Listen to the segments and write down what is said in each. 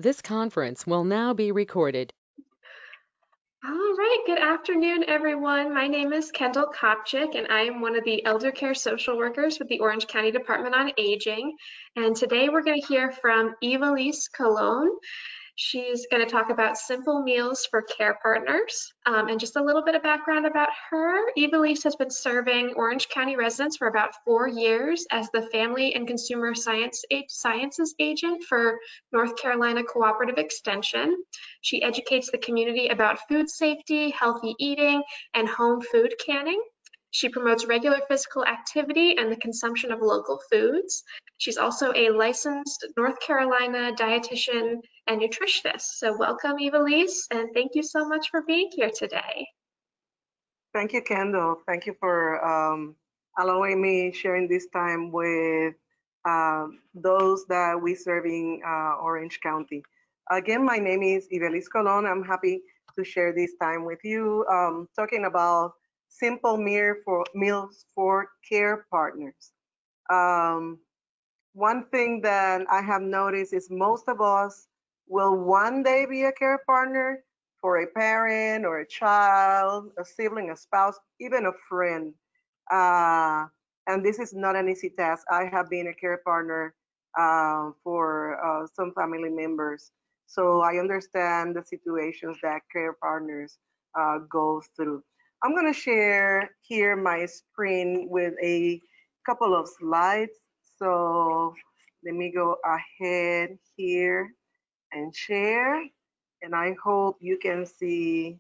This conference will now be recorded. All right, good afternoon, everyone. My name is Kendall Kopchick, and I am one of the elder care social workers with the Orange County Department on Aging. And today we're going to hear from Ivelisse Colón. She's going to talk about simple meals for care partners. And just a little bit of background about her. Ivelisse has been serving Orange County residents for about 4 years as the Family and Consumer Sciences Agent for North Carolina Cooperative Extension. She educates the community about food safety, healthy eating, and home food canning. She promotes regular physical activity and the consumption of local foods. She's also a licensed North Carolina dietitian and nutritionist. So welcome, Ivelisse, and thank you so much for being here today. Thank you, Kendall. Thank you for allowing me sharing this time with those that we serve in Orange County. Again, my name is Ivelisse Colón. I'm happy to share this time with you, talking about simple meals for care partners. One thing that I have noticed is most of us will one day be a care partner for a parent or a child, a sibling, a spouse, even a friend. And this is not an easy task. I have been a care partner for some family members. So I understand the situations that care partners go through. I'm going to share here my screen with a couple of slides. So let me go ahead here and share. And I hope you can see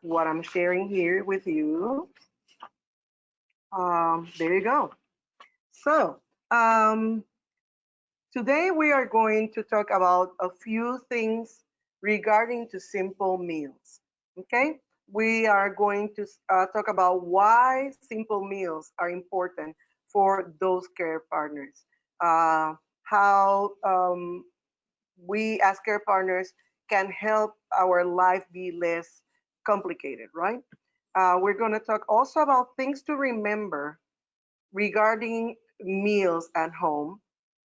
what I'm sharing here with you. There you go. So today we are going to talk about a few things regarding to simple meals. Okay, we are going to talk about why simple meals are important for those care partners. How we as care partners can help our life be less complicated, right? We're going to talk also about things to remember regarding meals at home.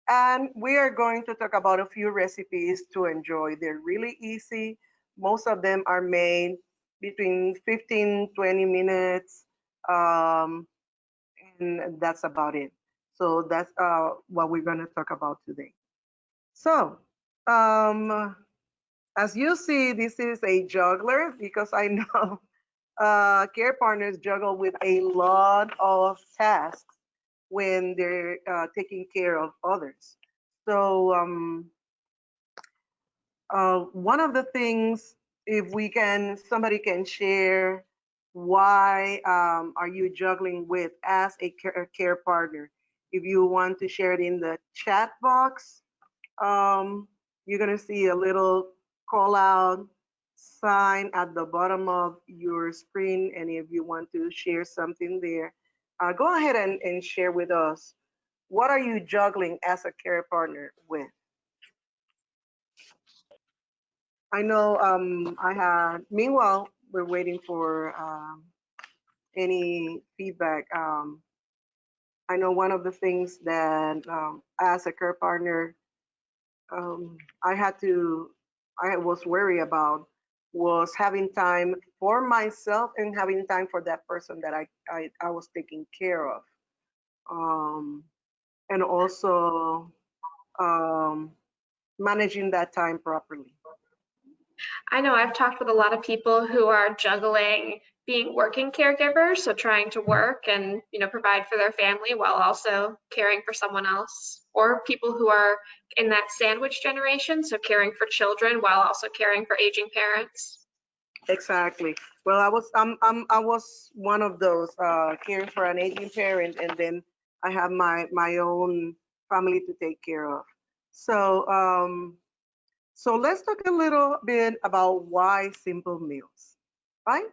And we are going to talk about a few recipes to enjoy. They're really easy. Most of them are made between 15, 20 minutes. And that's about it. So that's what we're going to talk about today. So, as you see, this is a juggler because I know care partners juggle with a lot of tasks when they're taking care of others. So one of the things, if somebody can share why are you juggling with as a care partner. If you want to share it in the chat box, you're gonna see a little call out sign at the bottom of your screen. And if you want to share something there, go ahead and share with us. What are you juggling as a care partner with? I know meanwhile, we're waiting for any feedback. I know one of the things that as a care partner, I was worried about was having time for myself and having time for that person that I was taking care of. And also managing that time properly. I know I've talked with a lot of people who are juggling being working caregivers, so trying to work and provide for their family while also caring for someone else, or people who are in that sandwich generation, so caring for children while also caring for aging parents. Exactly. Well, I was one of those caring for an aging parent, and then I have my own family to take care of. So so let's talk a little bit about why simple meals, right?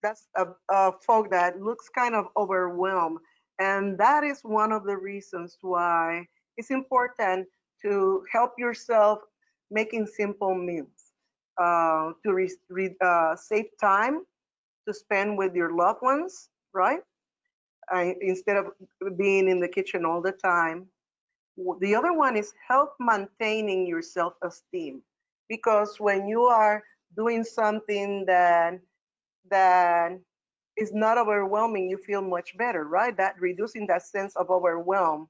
That's a folk that looks kind of overwhelmed, and that is one of the reasons why it's important to help yourself making simple meals to save time to spend with your loved ones, right? Instead of being in the kitchen all the time. The other one is help maintaining your self-esteem, because when you are doing something that is not overwhelming, you feel much better, right? That reducing that sense of overwhelm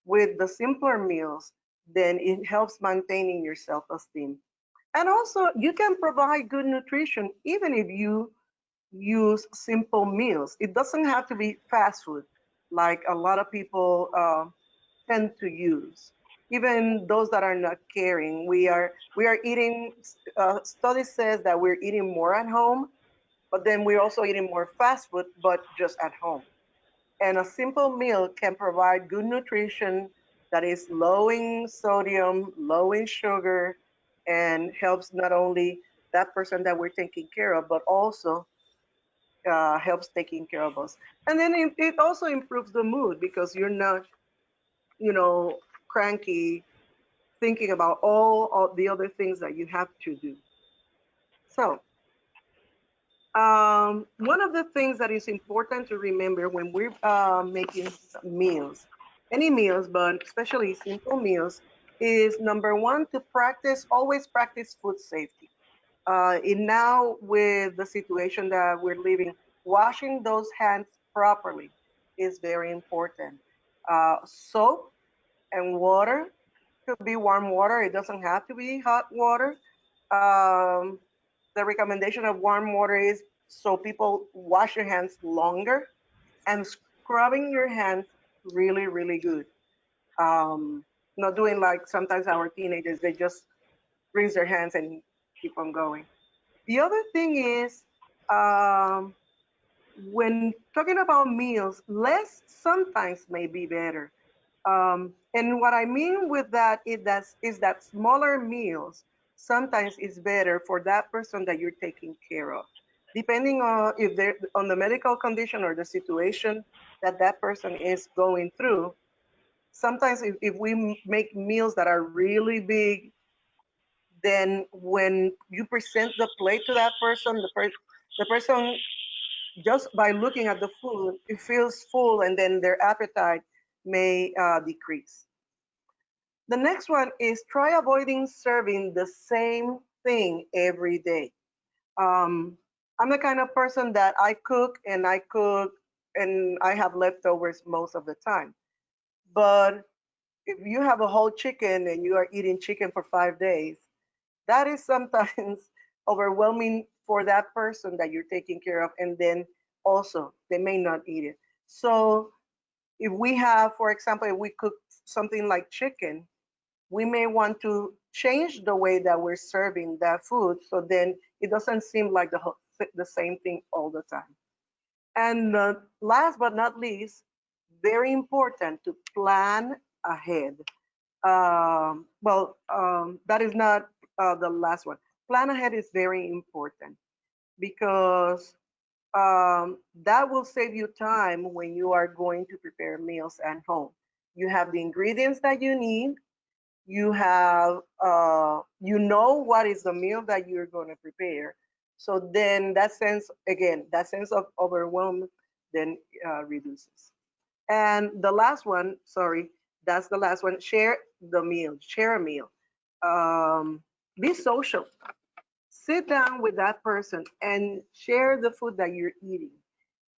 with the simpler meals, then it helps maintaining your self-esteem. And also, you can provide good nutrition even if you use simple meals. It doesn't have to be fast food like a lot of people tend to use. Even those that are not caring, we are eating. Study says that we're eating more at home, but then we're also eating more fast food, but just at home. And a simple meal can provide good nutrition that is low in sodium, low in sugar, and helps not only that person that we're taking care of, but also helps taking care of us. And then it also improves the mood because you're not, you know, cranky thinking about all the other things that you have to do. So, one of the things that is important to remember when we're making meals, any meals, but especially simple meals, is number one, to always practice food safety. And now with the situation that we're living, washing those hands properly is very important. Soap and water could be warm water. It doesn't have to be hot water. Um, the recommendation of warm water is so people wash your hands longer and scrubbing your hands really, really good. Um, Not doing like sometimes our teenagers, they just rinse their hands and keep on going. The other thing is, um, when talking about meals, less sometimes may be better. And what I mean with that is that smaller meals sometimes is better for that person that you're taking care of, depending on if they're on the medical condition or the situation that that person is going through. Sometimes if we make meals that are really big, then when you present the plate to that person, the person just by looking at the food, it feels full, and then their appetite may decrease. The next one is try avoiding serving the same thing every day. Um, I'm the kind of person that I cook and I have leftovers most of the time. But if you have a whole chicken and you are eating chicken for 5 days, that is sometimes overwhelming for that person that you're taking care of. And then also, they may not eat it. So if we have, for example, if we cook something like chicken, we may want to change the way that we're serving that food so then it doesn't seem like the same thing all the time. And last but not least, very important to plan ahead. That is not the last one. Plan ahead is very important because that will save you time when you are going to prepare meals at home. You have the ingredients that you need. You have, you know what is the meal that you're going to prepare. So then that sense, again, that sense of overwhelm then reduces. And the last one, sorry, that's the last one. Share the meal. Share a meal. Um, be social. Sit down with that person and share the food that you're eating.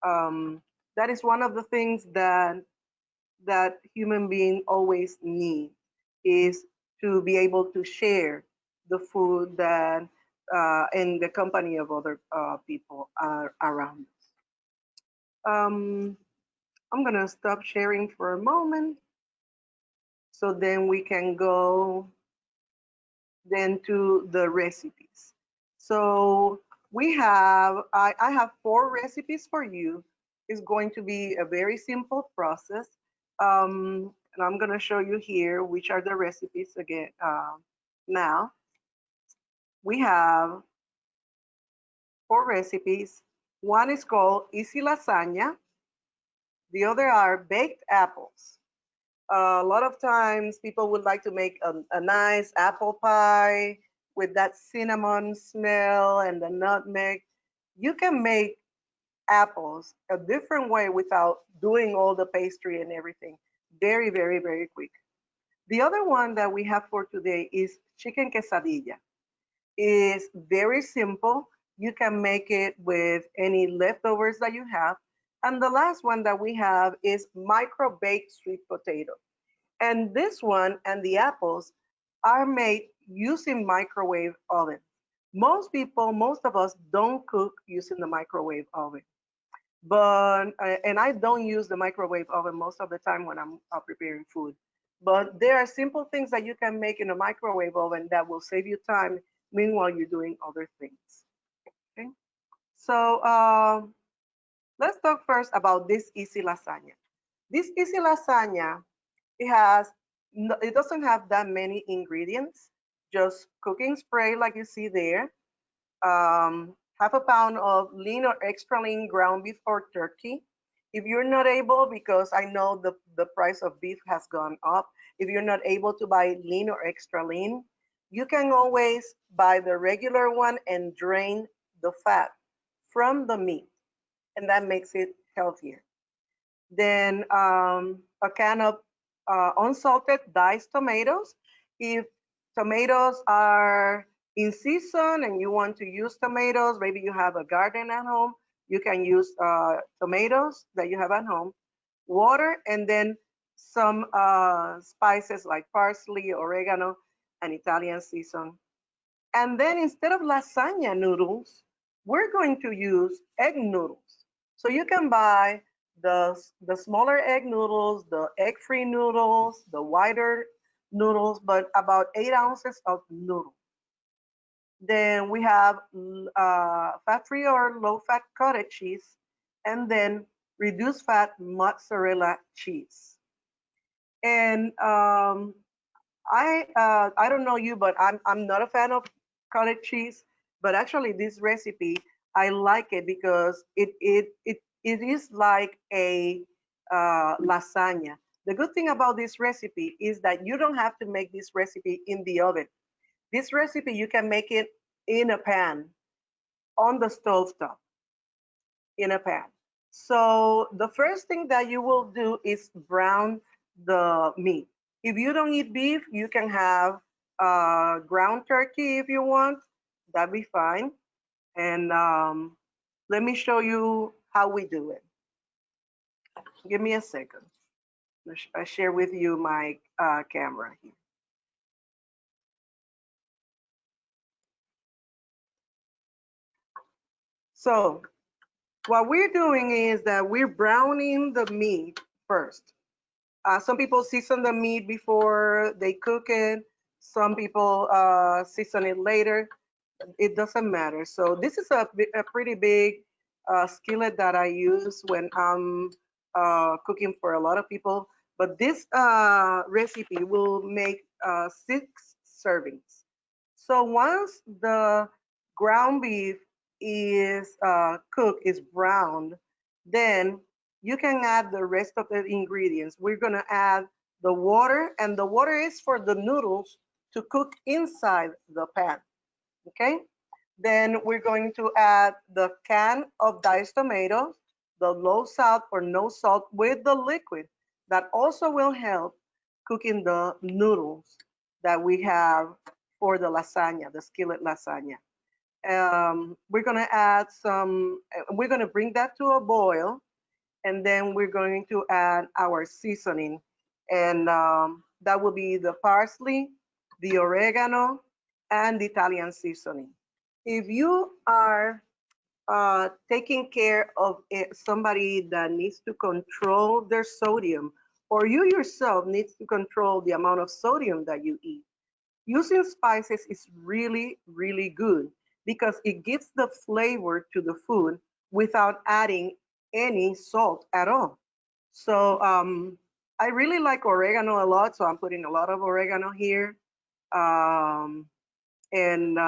Um, that is one of the things that human being always need is to be able to share the food that in the company of other people are around us. I'm gonna stop sharing for a moment so then we can go then to the recipes. So I have 4 recipes for you. It's going to be a very simple process. And I'm gonna show you here which are the recipes again. Now, we have 4 recipes. One is called Easy Lasagna. The other are baked apples. A lot of times people would like to make a nice apple pie with that cinnamon smell and the nutmeg. You can make apples a different way without doing all the pastry and everything. Very, very, very quick. The other one that we have for today is chicken quesadilla. It's very simple. You can make it with any leftovers that you have. And the last one that we have is micro baked sweet potato. And this one and the apples are made using microwave oven. Most people, most of us don't cook using the microwave oven. But and I don't use the microwave oven most of the time when I'm preparing food. But there are simple things that you can make in a microwave oven that will save you time meanwhile you're doing other things. Okay. So let's talk first about this easy lasagna. This easy lasagna, it has it doesn't have that many ingredients, just cooking spray like you see there, half a pound of lean or extra lean ground beef or turkey. If you're not able, because I know the price of beef has gone up, if you're not able to buy lean or extra lean, you can always buy the regular one and drain the fat from the meat, and that makes it healthier. Then a can of unsalted diced tomatoes. If tomatoes are in season and you want to use tomatoes, maybe you have a garden at home, you can use tomatoes that you have at home, water, and then some spices like parsley, oregano, and Italian season. And then instead of lasagna noodles, we're going to use egg noodles. So you can buy the smaller egg noodles, the egg-free noodles, the wider noodles, but about 8 ounces of noodle. Then we have fat-free or low-fat cottage cheese, and then reduced fat mozzarella cheese. And I don't know you, but I'm not a fan of cottage cheese. But actually, this recipe I like it because it is like a lasagna. The good thing about this recipe is that you don't have to make this recipe in the oven. This recipe you can make it in a pan on the stove top in a pan. So the first thing that you will do is brown the meat. If you don't eat beef, you can have ground turkey if you want. That'd be fine. And let me show you how we do it. Give me a second. I share with you my camera here. So what we're doing is that we're browning the meat first. Some people season the meat before they cook it. Some people season it later. It doesn't matter. So this is a pretty big skillet that I use when I'm cooking for a lot of people. But this recipe will make 6 servings. So once the ground beef is cooked, is browned, then you can add the rest of the ingredients. We're gonna add the water, and the water is for the noodles to cook inside the pan, okay? Then we're going to add the can of diced tomatoes, the low salt or no salt with the liquid. That also will help cooking the noodles that we have for the lasagna, the skillet lasagna. We're gonna add some, we're gonna bring that to a boil, and then we're going to add our seasoning. And that will be the parsley, the oregano, and the Italian seasoning. If you are taking care of somebody that needs to control their sodium, or you yourself needs to control the amount of sodium that you eat, using spices is really, really good because it gives the flavor to the food without adding any salt at all. So I really like oregano a lot, so I'm putting a lot of oregano here. Um, and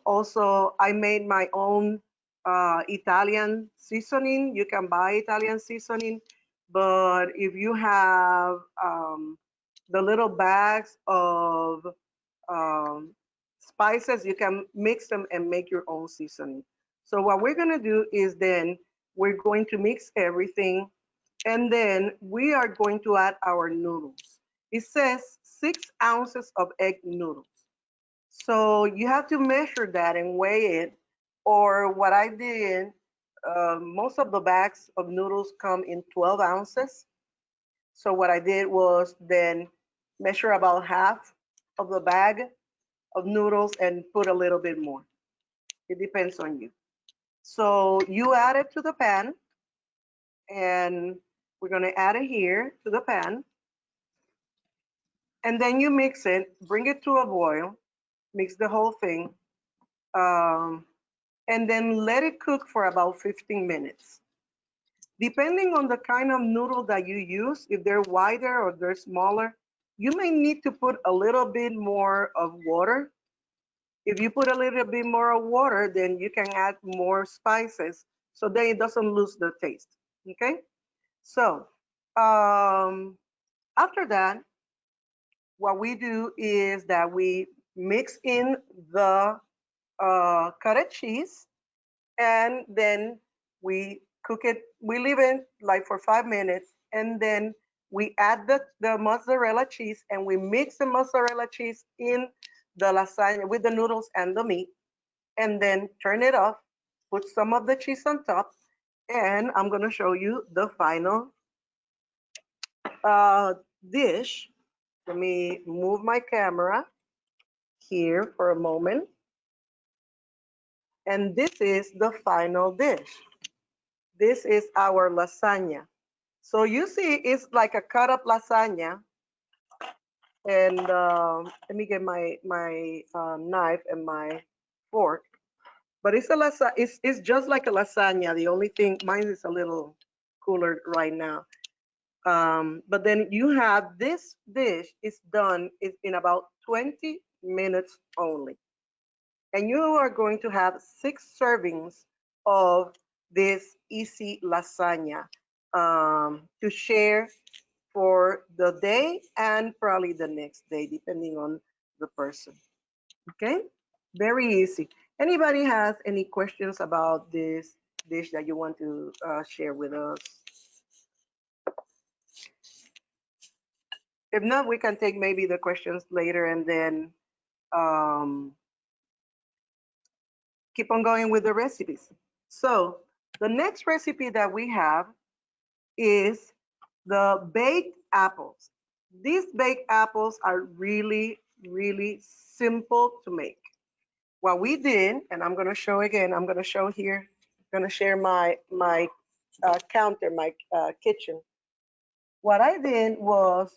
also, I made my own Italian seasoning. You can buy Italian seasoning, but if you have the little bags of spices, you can mix them and make your own seasoning. So what we're gonna do is then we're going to mix everything, and then we are going to add our noodles. It says 6 ounces of egg noodles. So you have to measure that and weigh it. Or what I did, most of the bags of noodles come in 12 ounces. So what I did was then measure about half of the bag of noodles and put a little bit more. It depends on you. So you add it to the pan, and we're going to add it here to the pan. And then you mix it, bring it to a boil, mix the whole thing, and then let it cook for about 15 minutes. Depending on the kind of noodle that you use, if they're wider or they're smaller, you may need to put a little bit more of water. If you put a little bit more of water, then you can add more spices so that it doesn't lose the taste. Okay? So after that, what we do is that we mix in the cottage cheese, and then we cook it. We leave it like for 5 minutes, and then we add the mozzarella cheese, and we mix the mozzarella cheese in the lasagna with the noodles and the meat, and then turn it off, put some of the cheese on top, and I'm going to show you the final dish. Let me move my camera here for a moment. And this is the final dish. This is our lasagna. So you see, it's like a cut up lasagna. And let me get my knife and my fork. But it's it's just like a lasagna. The only thing, mine is a little cooler right now. But then you have this dish is done in about 20 minutes only. And you are going to have 6 servings of this easy lasagna to share for the day and probably the next day, depending on the person. Okay, very easy. Anybody has any questions about this dish that you want to share with us? If not, we can take maybe the questions later and then keep on going with the recipes. So the next recipe that we have is the baked apples. These baked apples are really, really simple to make. What we did, and I'm going to show again, I'm going to show here, I'm going to share my counter, my kitchen. What I did was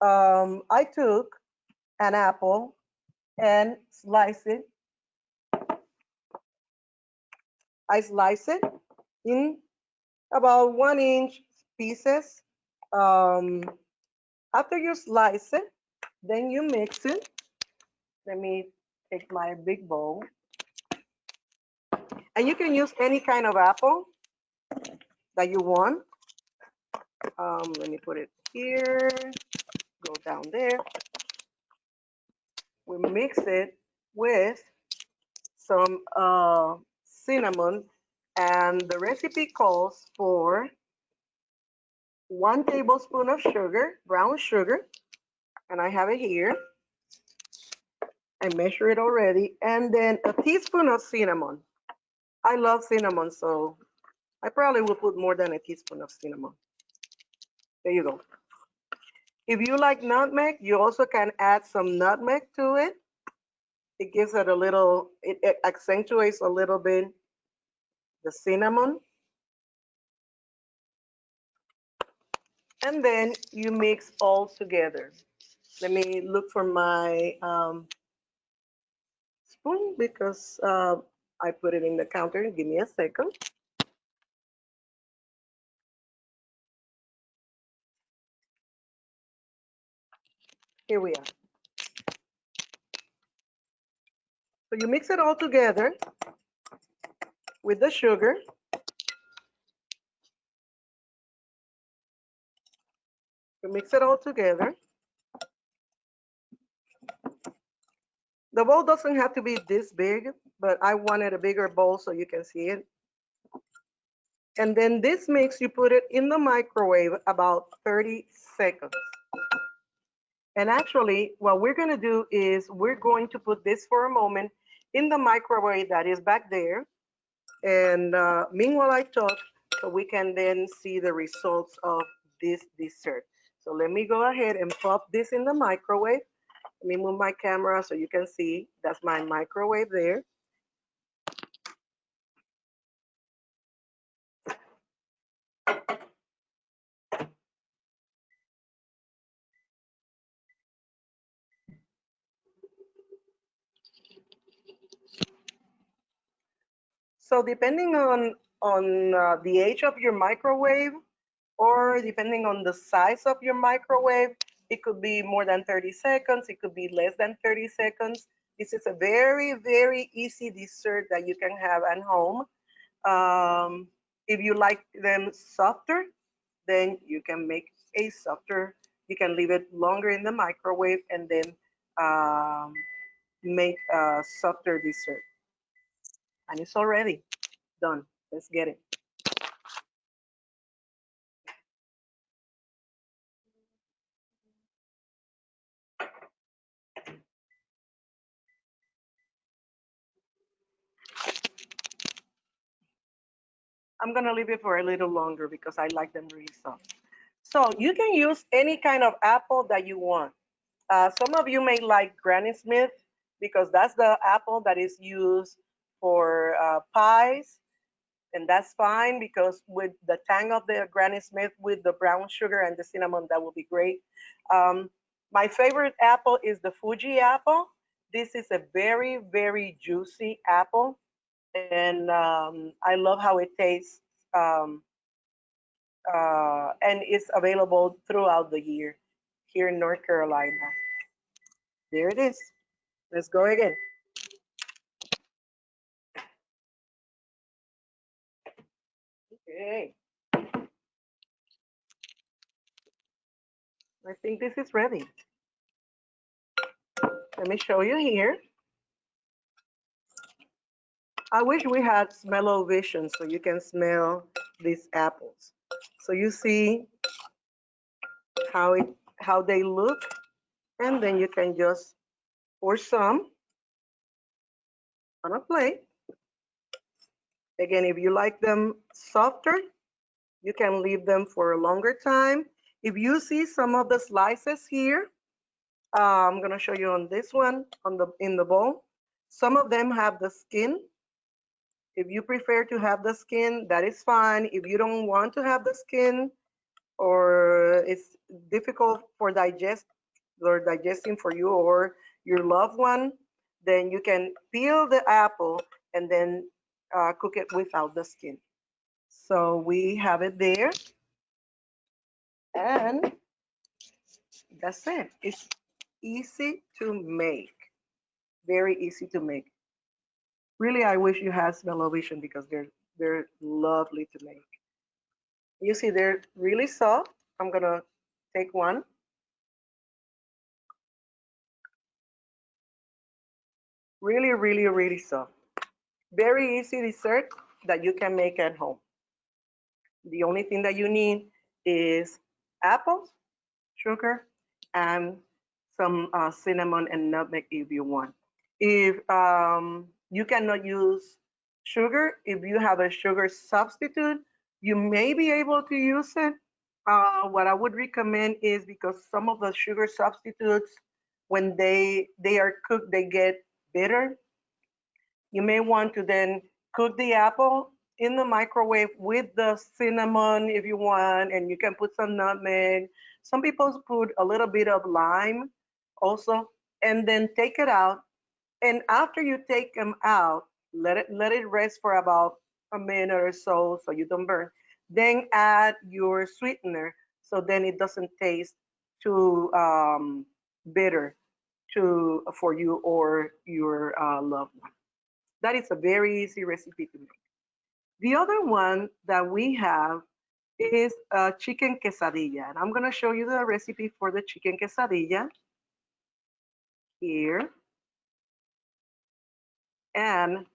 I took an apple and slice it. I slice it in about 1-inch pieces. Um, After you slice it, then you mix it. Let me take my big bowl. And you can use any kind of apple that you want. Let me put it here, go down there. We mix it with some cinnamon, and the recipe calls for 1 tablespoon of sugar, brown sugar, and I have it here. I measure it already, and then a teaspoon of cinnamon. I love cinnamon, so I probably will put more than a teaspoon of cinnamon. There you go. If you like nutmeg, you also can add some nutmeg to it. It gives it a little, it accentuates a little bit the cinnamon. And then you mix all together. Let me look for my spoon because I put it in the counter. Give me a second. Here we are. So you mix it all together with the sugar. You mix it all together. The bowl doesn't have to be this big, but I wanted a bigger bowl so you can see it. And then this mix, you put it in the microwave about 30 seconds. And actually, what we're going to do is we're going to put this for a moment in the microwave that is back there. And meanwhile, I talk so we can then see the results of this dessert. So let me go ahead and pop this in the microwave. Let me move my camera so you can see that's my microwave there. So depending on the age of your microwave, or depending on the size of your microwave, it could be more than 30 seconds, it could be less than 30 seconds. This is a very, very easy dessert that you can have at home. If you like them softer, then you can make a softer, you can leave it longer in the microwave and then um, make a softer dessert. And it's already done. Let's get it. I'm gonna leave it for a little longer because I like them really soft. So you can use any kind of apple that you want. Some of you may like Granny Smith because that's the apple that is used for pies, and that's fine because with the tang of the Granny Smith with the brown sugar and the cinnamon, that will be great. My favorite apple is the Fuji apple. This is a very, very juicy apple, and I love how it tastes. Um, and it's available throughout the year here in North Carolina. There it is. Let's go again. Okay, I think this is ready. Let me show you here. I wish we had smell-o-vision so you can smell these apples. So you see how they look, and then you can just pour some on a plate. Again, if you like them softer, you can leave them for a longer time. If you see some of the slices here, I'm gonna show you on this one in the bowl. Some of them have the skin. If you prefer to have the skin, that is fine. If you don't want to have the skin, or it's difficult for digesting for you or your loved one, then you can peel the apple and then cook it without the skin. So we have it there, and that's it. It's easy to make, very easy to make. Really, I wish you had smell-o-vision because they're lovely to make. You see, they're really soft. I'm gonna take one. Really, really, really soft. Very easy dessert that you can make at home. The only thing that you need is apples, sugar, and some cinnamon and nutmeg if you want. If you cannot use sugar, if you have a sugar substitute, you may be able to use it. What I would recommend is because some of the sugar substitutes, when they are cooked, they get bitter. You may want to then cook the apple in the microwave with the cinnamon if you want, and you can put some nutmeg. Some people put a little bit of lime also, and then take it out. And after you take them out, let it rest for about a minute or so you don't burn. Then add your sweetener so then it doesn't taste too bitter for you or your loved one. That is a very easy recipe to make. The other one that we have is a chicken quesadilla. And I'm going to show you the recipe for the chicken quesadilla here. And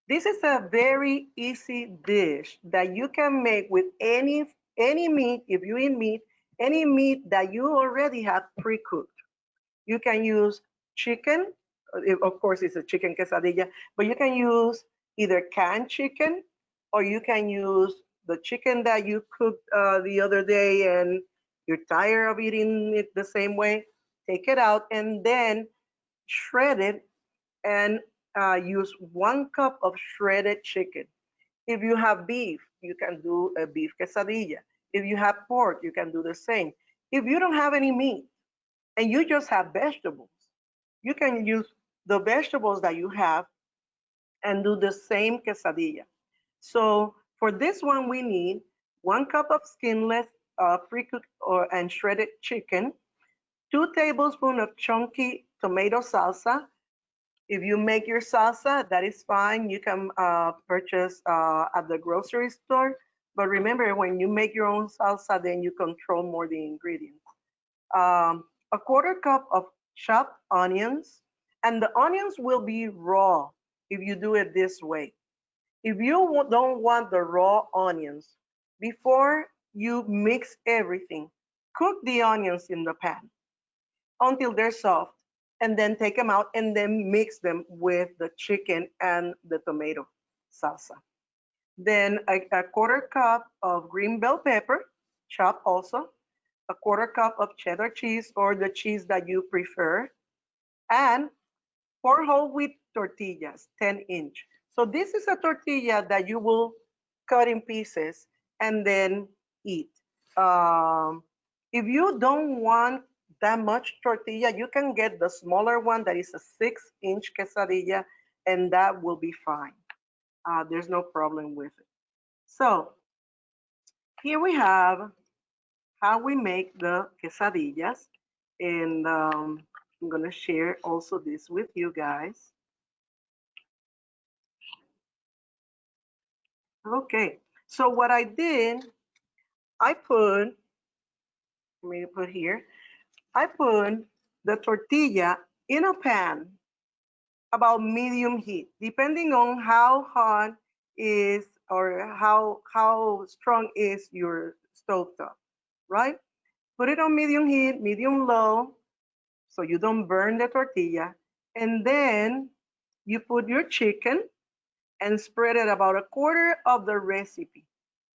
this is a very easy dish that you can make with any meat, if you eat meat, any meat that you already have pre-cooked. You can use chicken. Of course, it's a chicken quesadilla, but you can use either canned chicken or you can use the chicken that you cooked the other day and you're tired of eating it the same way. Take it out and then shred it and use 1 cup of shredded chicken. If you have beef, you can do a beef quesadilla. If you have pork, you can do the same. If you don't have any meat and you just have vegetables, you can use the vegetables that you have and do the same quesadilla. So for this one, we need 1 cup of skinless pre-cooked or and shredded chicken, 2 tablespoons of chunky tomato salsa. If you make your salsa, that is fine. You can purchase at the grocery store. But remember, when you make your own salsa, then you control more the ingredients. 1/4 cup of chopped onions, and the onions will be raw if you do it this way. If you don't want the raw onions, before you mix everything, cook the onions in the pan until they're soft, and then take them out and then mix them with the chicken and the tomato salsa. Then a 1/4 cup of green bell pepper, chopped also, 1/4 cup of cheddar cheese or the cheese that you prefer, and 4 whole wheat tortillas, 10-inch. So this is a tortilla that you will cut in pieces and then eat. Um, if you don't want that much tortilla, you can get the smaller one that is a 6-inch quesadilla, and that will be fine. There's no problem with it. So here we have how we make the quesadillas, and I'm gonna share also this with you guys. Okay, so what I did, I put, let me put here, I put the tortilla in a pan about medium heat, depending on how hot is or how strong is your stove top, right? Put it on medium heat, medium low, so you don't burn the tortilla. And then you put your chicken and spread it about 1/4 of the recipe.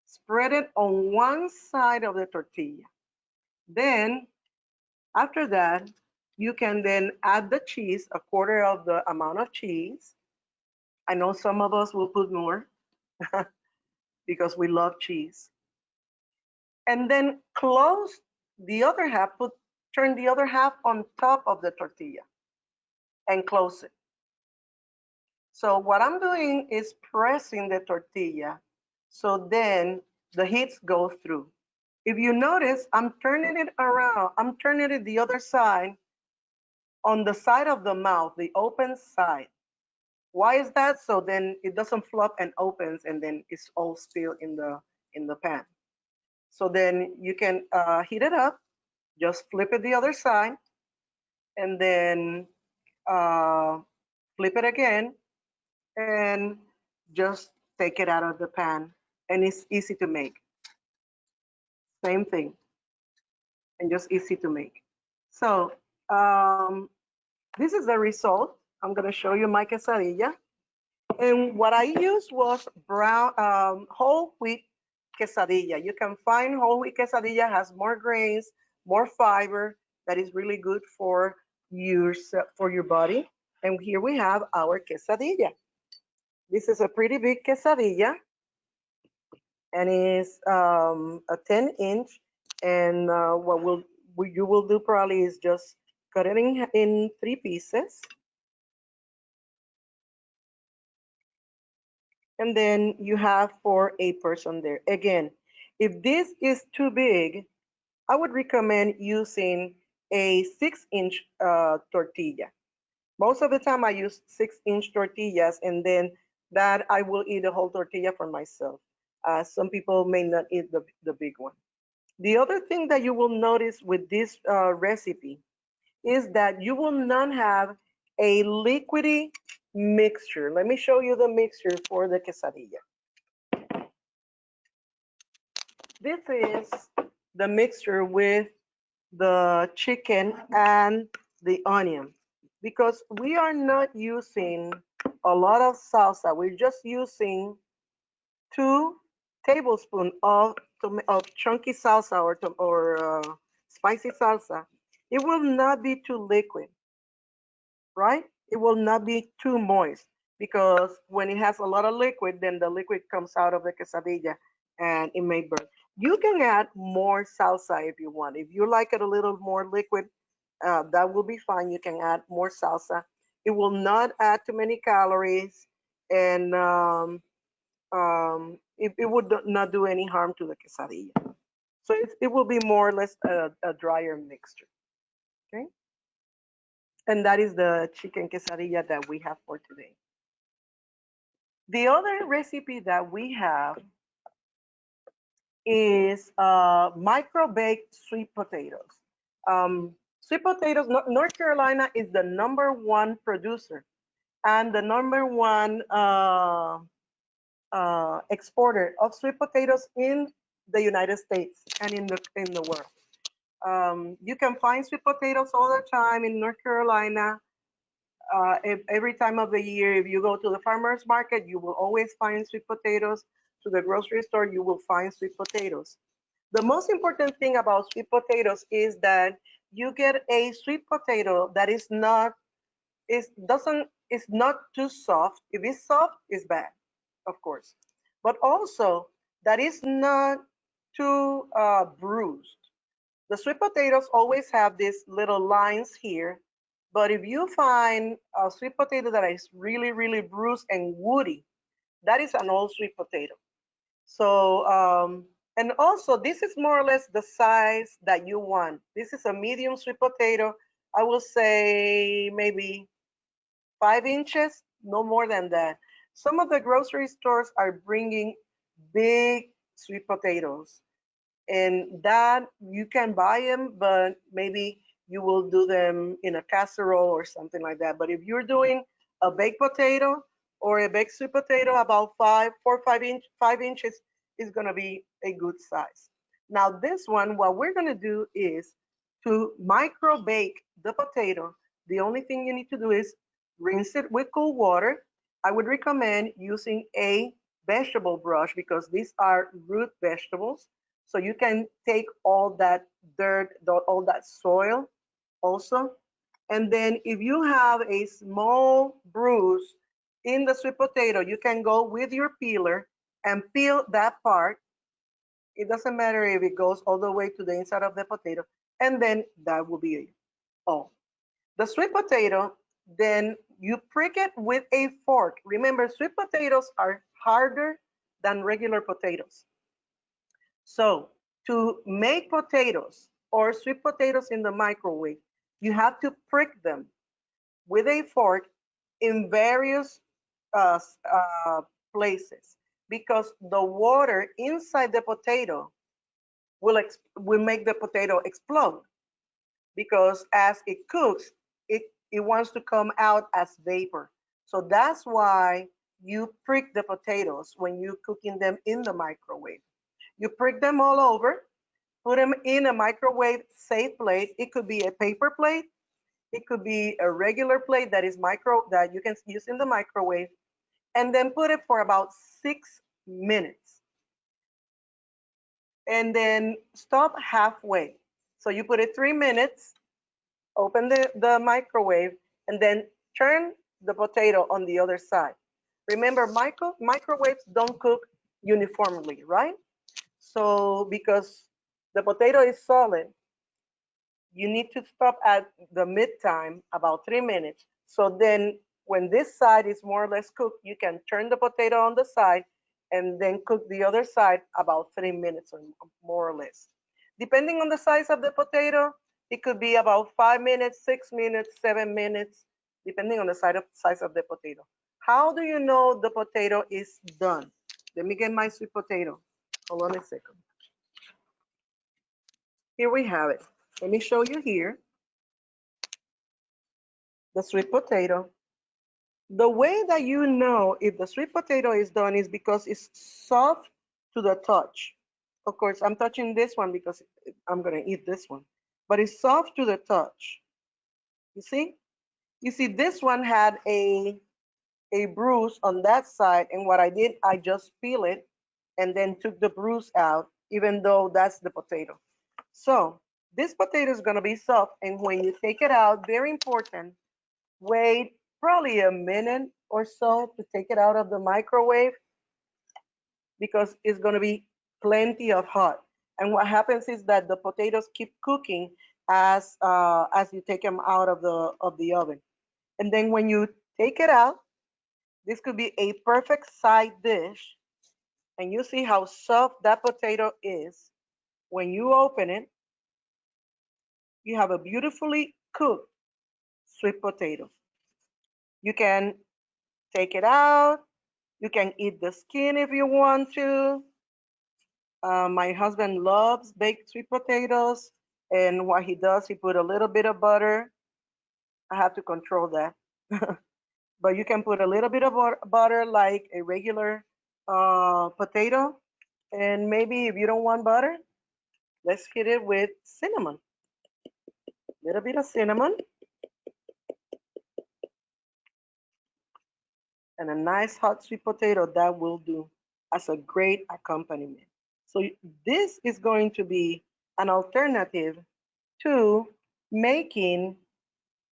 Spread it on one side of the tortilla. Then after that, you can then add the cheese, 1/4 of the amount of cheese. I know some of us will put more because we love cheese. And then close the other half, turn the other half on top of the tortilla and close it. So what I'm doing is pressing the tortilla so then the heats go through. If you notice, I'm turning it around, I'm turning it the other side on the side of the mouth, the open side. Why is that? So then it doesn't flop and opens and then it's all still in the pan. So then you can heat it up, just flip it the other side, and then uh, flip it again, and just take it out of the pan. And it's easy to make. Same thing, and just easy to make. So this is the result. I'm gonna show you my quesadilla. And what I used was brown whole wheat quesadilla. You can find whole wheat quesadilla has more grains, more fiber. That is really good for your body. And here we have our quesadilla. This is a pretty big quesadilla, and it's a 10-inch. And what you will do probably is just cut it in 3 pieces. And then you have for a person there. Again, if this is too big, I would recommend using a 6-inch tortilla. Most of the time I use 6-inch tortillas, and then that I will eat a whole tortilla for myself. Some people may not eat the big one. The other thing that you will notice with this recipe is that you will not have a liquidy mixture. Let me show you the mixture for the quesadilla. This is the mixture with the chicken and the onion, because we are not using a lot of salsa. We're just using 2 tablespoons of chunky salsa or spicy salsa. It will not be too liquid, right? It will not be too moist because when it has a lot of liquid, then the liquid comes out of the quesadilla and it may burn. You can add more salsa if you want. If you like it a little more liquid, that will be fine. You can add more salsa. It will not add too many calories, and it would not do any harm to the quesadilla. So it will be more or less a drier mixture. Okay, and that is the chicken quesadilla that we have for today. The other recipe that we have is micro baked sweet potatoes. Sweet potatoes, North Carolina is the #1 producer and the #1 exporter of sweet potatoes in the United States and in the world. You can find sweet potatoes all the time in North Carolina. Every time of the year, if you go to the farmer's market, you will always find sweet potatoes. To the grocery store, you will find sweet potatoes. The most important thing about sweet potatoes is that you get a sweet potato that is not too soft. If it's soft, it's bad, of course. But also that is not too bruised. The sweet potatoes always have these little lines here, but if you find a sweet potato that is really, really bruised and woody, that is an old sweet potato. So, and also this is more or less the size that you want. This is a medium sweet potato. I will say maybe 5 inches, no more than that. Some of the grocery stores are bringing big sweet potatoes, and that you can buy them, but maybe you will do them in a casserole or something like that. But if you're doing a baked potato or a baked sweet potato, about 5 inches is going to be a good size. Now this one, what we're going to do is to micro bake the potato. The only thing you need to do is rinse it with cool water. I would recommend using a vegetable brush because these are root vegetables. So you can take all that dirt, all that soil also. And then if you have a small bruise in the sweet potato, you can go with your peeler and peel that part. It doesn't matter if it goes all the way to the inside of the potato. And then that will be all. The sweet potato, then you prick it with a fork. Remember, sweet potatoes are harder than regular potatoes. So to make potatoes or sweet potatoes in the microwave, you have to prick them with a fork in various uh, places because the water inside the potato will make the potato explode because as it cooks, it wants to come out as vapor. So that's why you prick the potatoes when you're cooking them in the microwave. You prick them all over, put them in a microwave safe plate. It could be a paper plate. It could be a regular plate that is that you can use in the microwave, and then put it for about 6 minutes. And then stop halfway. So you put it 3 minutes, open the microwave, and then turn the potato on the other side. Remember, microwaves don't cook uniformly, right? So because the potato is solid, you need to stop at the mid time, about 3 minutes. So then when this side is more or less cooked, you can turn the potato on the side and then cook the other side about 3 minutes or more or less. Depending on the size of the potato, it could be about 5 minutes, 6 minutes, 7 minutes, depending on the size of the potato. How do you know the potato is done? Let me get my sweet potato. Hold on a second. Here we have it. Let me show you here the sweet potato. The way that you know if the sweet potato is done is because it's soft to the touch. Of course, I'm touching this one because I'm going to eat this one, but it's soft to the touch. You see? You see, this one had a bruise on that side, and what I did, I just peel it and then took the bruise out, even though that's the potato. So this potato is gonna be soft, and when you take it out, very important, wait probably a minute or so to take it out of the microwave because it's gonna be plenty of hot. And what happens is that the potatoes keep cooking as you take them out of the oven. And then when you take it out, this could be a perfect side dish. And you see how soft that potato is. When you open it, you have a beautifully cooked sweet potato. You can take it out. You can eat the skin if you want to. My husband loves baked sweet potatoes. And what he does, he put a little bit of butter. I have to control that. But you can put a little bit of butter like a regular potato. And maybe if you don't want butter, let's hit it with cinnamon. A little bit of cinnamon and a nice hot sweet potato, that will do as a great accompaniment. So this is going to be an alternative to making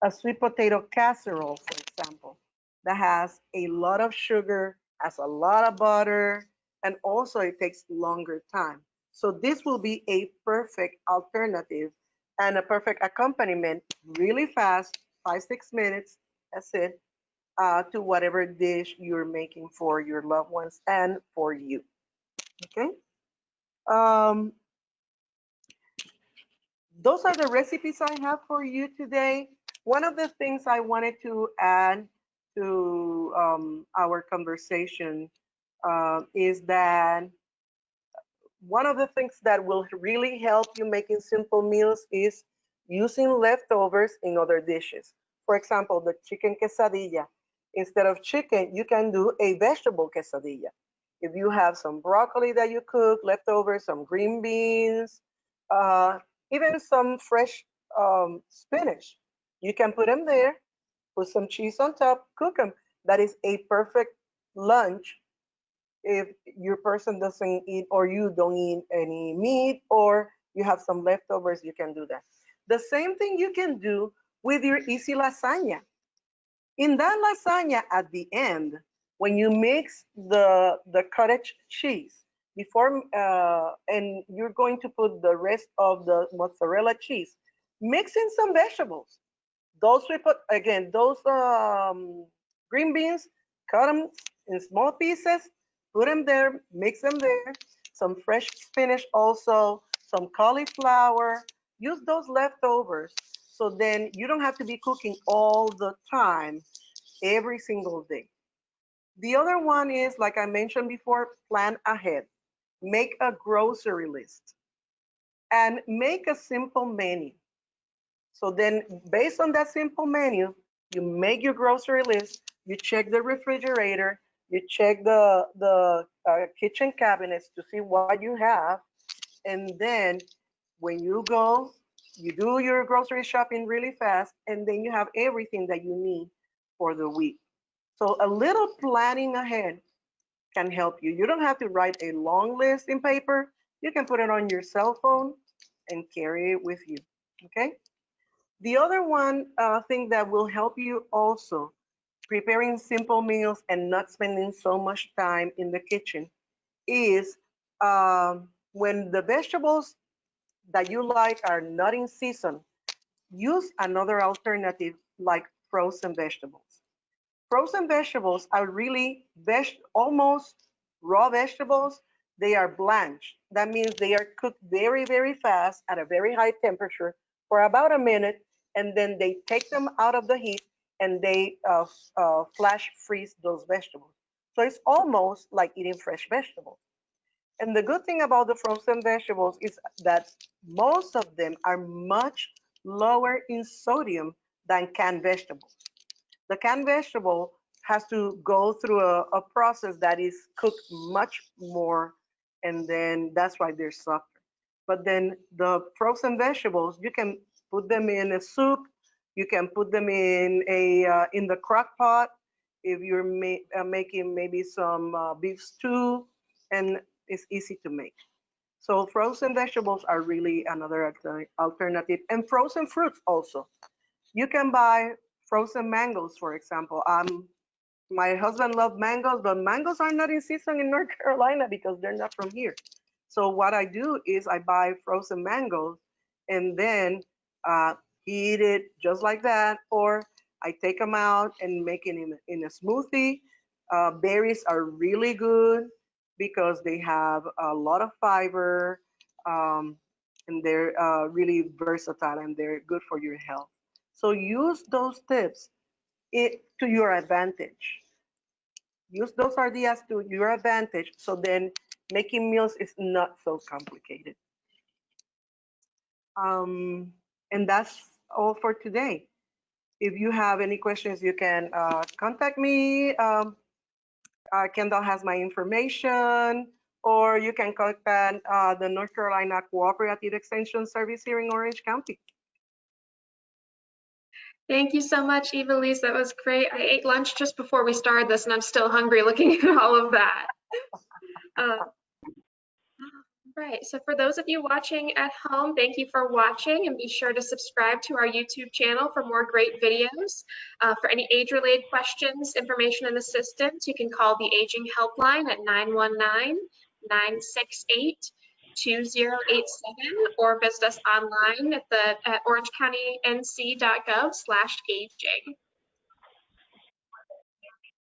a sweet potato casserole, for example, that has a lot of sugar, has a lot of butter, and also it takes longer time. So this will be a perfect alternative and a perfect accompaniment, really fast, 5, 6 minutes, that's it, to whatever dish you're making for your loved ones and for you. Okay. Um, those are the recipes I have for you today. One of the things I wanted to add to our conversation is that one of the things that will really help you making simple meals is using leftovers in other dishes. For example, the chicken quesadilla. Instead of chicken, you can do a vegetable quesadilla. If you have some broccoli that you cook, leftovers, some green beans, uh, even some fresh spinach, you can put them there, put some cheese on top, cook them. That is a perfect lunch if your person doesn't eat or you don't eat any meat or you have some leftovers, you can do that. The same thing you can do with your easy lasagna. In that lasagna at the end, when you mix the cottage cheese before and you're going to put the rest of the mozzarella cheese, mix in some vegetables. Those we put again, those green beans, cut them in small pieces, put them there, mix them there. Some fresh spinach also, some cauliflower. Use those leftovers so then you don't have to be cooking all the time, every single day. The other one is, like I mentioned before, plan ahead. Make a grocery list and make a simple menu. So then, based on that simple menu, you make your grocery list, you check the refrigerator, you check the kitchen cabinets to see what you have, and then when you go, you do your grocery shopping really fast, and then you have everything that you need for the week. So a little planning ahead can help you. You don't have to write a long list in paper. You can put it on your cell phone and carry it with you. Okay? The other one thing that will help you also preparing simple meals and not spending so much time in the kitchen is when the vegetables that you like are not in season, use another alternative like frozen vegetables. Frozen vegetables are really almost raw vegetables. They are blanched. That means they are cooked very, very fast at a very high temperature for about a minute, and then they take them out of the heat and they flash freeze those vegetables. So it's almost like eating fresh vegetables. And the good thing about the frozen vegetables is that most of them are much lower in sodium than canned vegetables. The canned vegetable has to go through a process that is cooked much more, and then that's why they're softer. But then the frozen vegetables, you can put them in a soup, You can put them in the crock pot if you're making maybe some beef stew, and it's easy to make. So frozen vegetables are really another alternative, and frozen fruits also. You can buy frozen mangoes, for example. My husband loves mangoes, but mangoes are not in season in North Carolina because they're not from here. So what I do is I buy frozen mangoes and then uh, eat it just like that, or I take them out and make it in a smoothie. Berries are really good because they have a lot of fiber, um, and they're really versatile and they're good for your health. So use those tips to your advantage. Use those ideas to your advantage, so then making meals is not so complicated. Um, and that's all for today. If you have any questions, you can contact me. Kendall has my information, or you can contact the North Carolina Cooperative Extension Service here in Orange County. Thank you so much, Ivelisse. That was great. I ate lunch just before we started this, and I'm still hungry looking at all of that. Right, so for those of you watching at home, thank you for watching, and be sure to subscribe to our YouTube channel for more great videos. For any age-related questions, information, and assistance, you can call the Aging Helpline at 919-968-2087, or visit us online at orangecounty.nc.gov/aging.